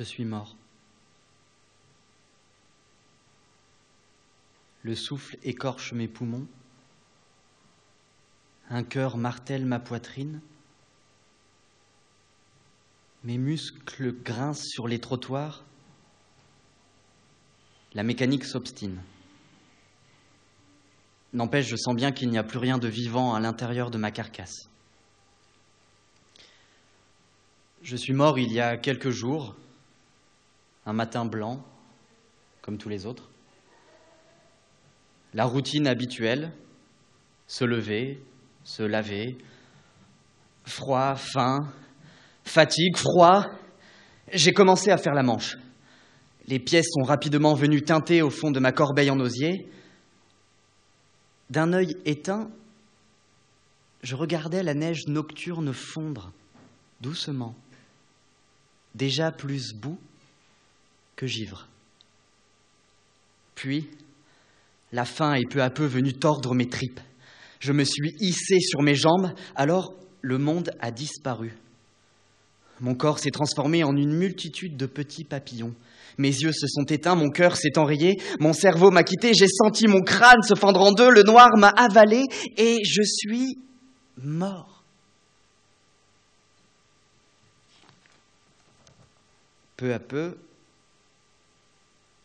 Je suis mort. Le souffle écorche mes poumons. Un cœur martèle ma poitrine. Mes muscles grincent sur les trottoirs. La mécanique s'obstine. N'empêche, je sens bien qu'il n'y a plus rien de vivant à l'intérieur de ma carcasse. Je suis mort il y a quelques jours, un matin blanc, comme tous les autres. La routine habituelle, se lever, se laver, froid, faim, fatigue, froid. J'ai commencé à faire la manche. Les pièces sont rapidement venues teinter au fond de ma corbeille en osier. D'un œil éteint, je regardais la neige nocturne fondre, doucement, déjà plus bout que givre. Puis, la faim est peu à peu venue tordre mes tripes. Je me suis hissé sur mes jambes, alors le monde a disparu. Mon corps s'est transformé en une multitude de petits papillons. Mes yeux se sont éteints, mon cœur s'est enrayé, mon cerveau m'a quitté, j'ai senti mon crâne se fendre en deux, le noir m'a avalé et je suis mort. Peu à peu,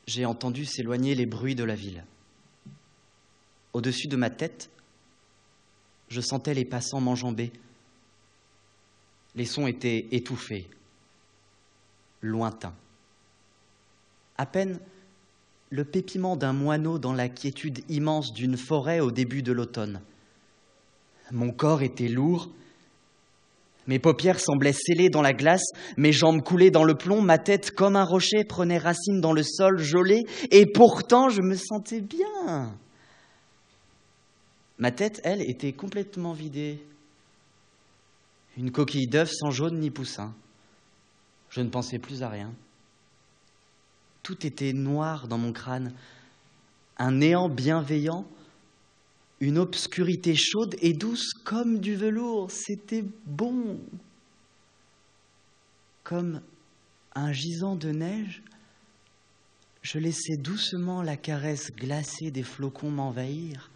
j'ai entendu s'éloigner les bruits de la ville. Au-dessus de ma tête, je sentais les passants m'enjamber. Les sons étaient étouffés, lointains. À peine le pépiment d'un moineau dans la quiétude immense d'une forêt au début de l'automne. Mon corps était lourd, mes paupières semblaient scellées dans la glace, mes jambes coulaient dans le plomb, ma tête, comme un rocher, prenait racine dans le sol gelé, et pourtant je me sentais bien. Ma tête, elle, était complètement vidée. Une coquille d'œuf sans jaune ni poussin. Je ne pensais plus à rien. Tout était noir dans mon crâne. Un néant bienveillant, une obscurité chaude et douce comme du velours. C'était bon. Comme un gisant de neige, je laissais doucement la caresse glacée des flocons m'envahir.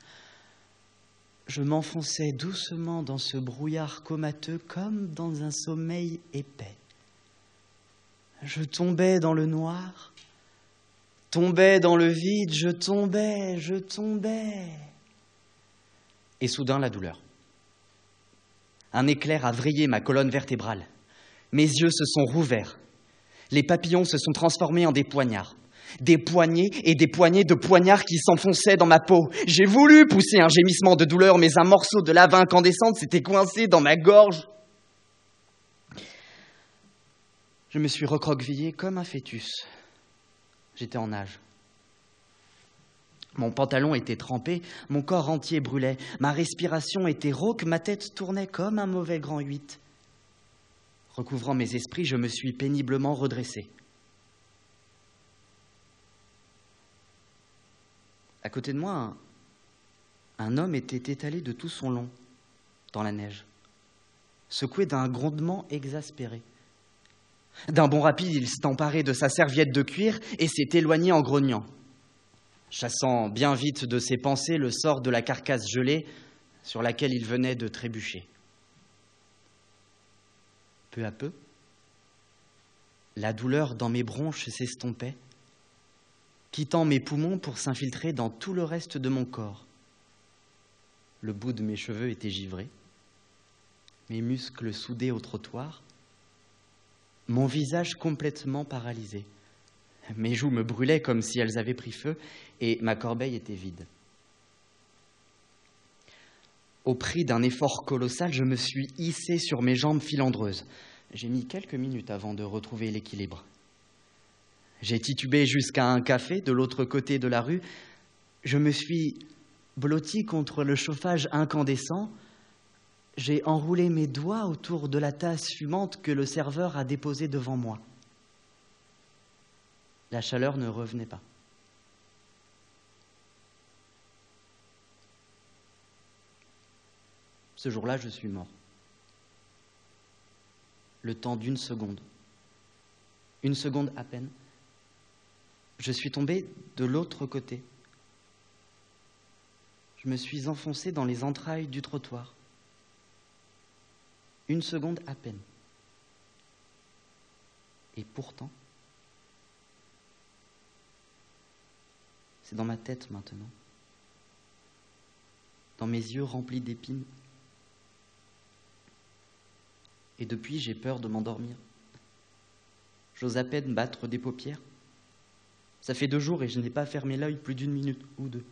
Je m'enfonçais doucement dans ce brouillard comateux comme dans un sommeil épais. Je tombais dans le noir, tombais dans le vide, je tombais. Et soudain, la douleur. Un éclair a vrillé ma colonne vertébrale. Mes yeux se sont rouverts. Les papillons se sont transformés en des poignards. Des poignées et des poignées de poignards qui s'enfonçaient dans ma peau. J'ai voulu pousser un gémissement de douleur, mais un morceau de lave incandescente s'était coincé dans ma gorge. Je me suis recroquevillé comme un fœtus. J'étais en nage. Mon pantalon était trempé, mon corps entier brûlait, ma respiration était rauque, ma tête tournait comme un mauvais grand 8. Recouvrant mes esprits, je me suis péniblement redressé. À côté de moi, un homme était étalé de tout son long, dans la neige, secoué d'un grondement exaspéré. D'un bond rapide, il s'est emparé de sa serviette de cuir et s'est éloigné en grognant, chassant bien vite de ses pensées le sort de la carcasse gelée sur laquelle il venait de trébucher. Peu à peu, la douleur dans mes bronches s'estompait, quittant mes poumons pour s'infiltrer dans tout le reste de mon corps. Le bout de mes cheveux était givré, mes muscles soudés au trottoir, mon visage complètement paralysé. Mes joues me brûlaient comme si elles avaient pris feu et ma corbeille était vide. Au prix d'un effort colossal, je me suis hissé sur mes jambes filandreuses. J'ai mis quelques minutes avant de retrouver l'équilibre. J'ai titubé jusqu'à un café de l'autre côté de la rue. Je me suis blotti contre le chauffage incandescent. J'ai enroulé mes doigts autour de la tasse fumante que le serveur a déposée devant moi. La chaleur ne revenait pas. Ce jour-là, je suis mort. Le temps d'une seconde. Une seconde à peine. Je suis tombé de l'autre côté. Je me suis enfoncé dans les entrailles du trottoir. Une seconde à peine. Et pourtant, c'est dans ma tête maintenant, dans mes yeux remplis d'épines. Et depuis, j'ai peur de m'endormir. J'ose à peine battre des paupières. Ça fait 2 jours et je n'ai pas fermé l'œil plus d'1 minute ou 2.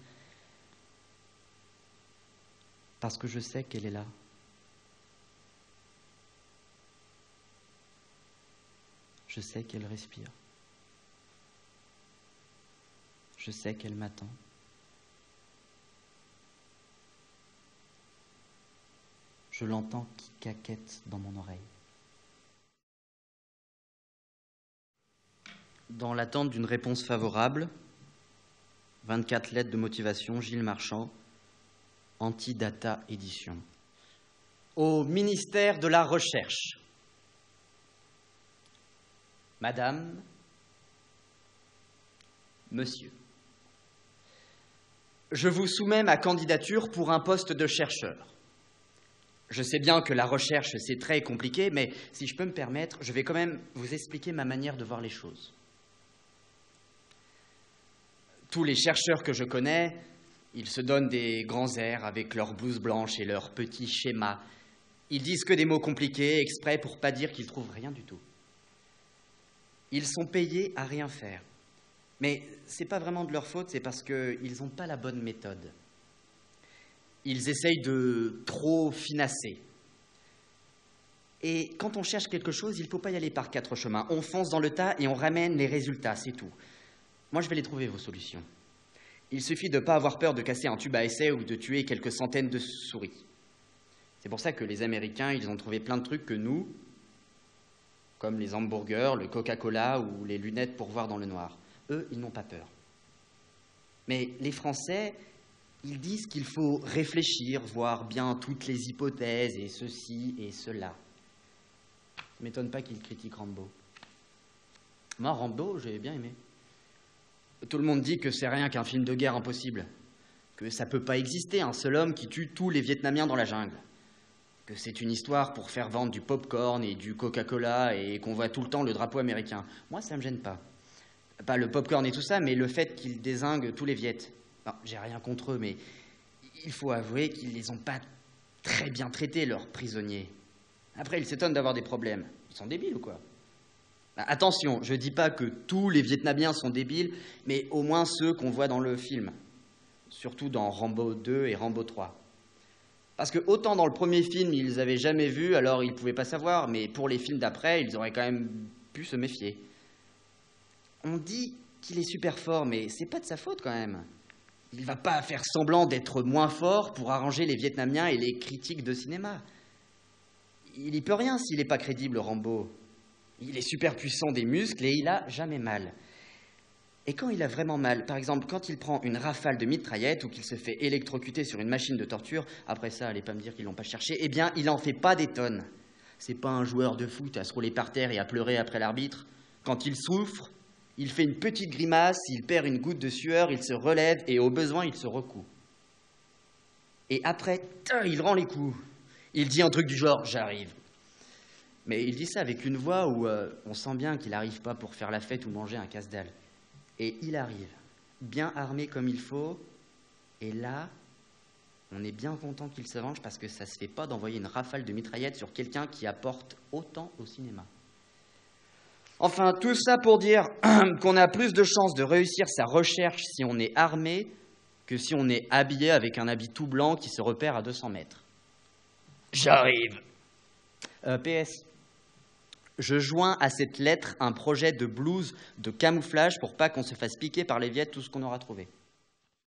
Parce que je sais qu'elle est là. Je sais qu'elle respire. Je sais qu'elle m'attend. Je l'entends qui caquette dans mon oreille. Dans l'attente d'une réponse favorable, 24 lettres de motivation, Gilles Marchand, Antidata Édition. Au ministère de la Recherche. Madame, Monsieur, je vous soumets ma candidature pour un poste de chercheur. Je sais bien que la recherche, c'est très compliqué, mais si je peux me permettre, je vais quand même vous expliquer ma manière de voir les choses. Tous les chercheurs que je connais, ils se donnent des grands airs avec leurs blouses blanches et leurs petits schémas. Ils disent que des mots compliqués, exprès pour pas dire qu'ils trouvent rien du tout. Ils sont payés à rien faire. Mais c'est pas vraiment de leur faute, c'est parce qu'ils n'ont pas la bonne méthode. Ils essayent de trop finasser. Et quand on cherche quelque chose, il ne faut pas y aller par 4 chemins. On fonce dans le tas et on ramène les résultats, c'est tout. Moi, je vais les trouver, vos solutions. Il suffit de ne pas avoir peur de casser un tube à essai ou de tuer quelques centaines de souris. C'est pour ça que les Américains, ils ont trouvé plein de trucs que nous, comme les hamburgers, le Coca-Cola ou les lunettes pour voir dans le noir. Eux, ils n'ont pas peur. Mais les Français, ils disent qu'il faut réfléchir, voir bien toutes les hypothèses et ceci et cela. Ça ne m'étonne pas qu'ils critiquent Rambo. Moi, Rambo, j'ai bien aimé. Tout le monde dit que c'est rien qu'un film de guerre impossible, que ça ne peut pas exister, un seul homme qui tue tous les Vietnamiens dans la jungle, que c'est une histoire pour faire vendre du pop-corn et du Coca-Cola et qu'on voit tout le temps le drapeau américain. Moi, ça ne me gêne pas. Pas le pop-corn et tout ça, mais le fait qu'ils dézinguent tous les Viettes. Non, j'ai rien contre eux, mais il faut avouer qu'ils les ont pas très bien traités, leurs prisonniers. Après, ils s'étonnent d'avoir des problèmes. Ils sont débiles ou quoi ? Attention, je ne dis pas que tous les Vietnamiens sont débiles, mais au moins ceux qu'on voit dans le film. Surtout dans Rambo 2 et Rambo 3. Parce que autant dans le premier film, ils n'avaient jamais vu, alors ils ne pouvaient pas savoir, mais pour les films d'après, ils auraient quand même pu se méfier. On dit qu'il est super fort, mais c'est pas de sa faute quand même. Il ne va pas faire semblant d'être moins fort pour arranger les Vietnamiens et les critiques de cinéma. Il n'y peut rien s'il n'est pas crédible, Rambo. Il est super puissant des muscles et il a jamais mal. Et quand il a vraiment mal, par exemple, quand il prend une rafale de mitraillette ou qu'il se fait électrocuter sur une machine de torture, après ça, allez pas me dire qu'ils l'ont pas cherché, eh bien, il en fait pas des tonnes. C'est pas un joueur de foot à se rouler par terre et à pleurer après l'arbitre. Quand il souffre, il fait une petite grimace, il perd une goutte de sueur, il se relève et au besoin, il se recoue. Et après, il rend les coups. Il dit un truc du genre « j'arrive ». Mais il dit ça avec une voix où on sent bien qu'il n'arrive pas pour faire la fête ou manger un casse-dalle. Et il arrive, bien armé comme il faut, et là, on est bien content qu'il se venge parce que ça ne se fait pas d'envoyer une rafale de mitraillettes sur quelqu'un qui apporte autant au cinéma. Enfin, tout ça pour dire qu'on a plus de chances de réussir sa recherche si on est armé que si on est habillé avec un habit tout blanc qui se repère à 200 mètres. J'arrive. PS. Je joins à cette lettre un projet de blouse de camouflage pour pas qu'on se fasse piquer par les Viettes tout ce qu'on aura trouvé.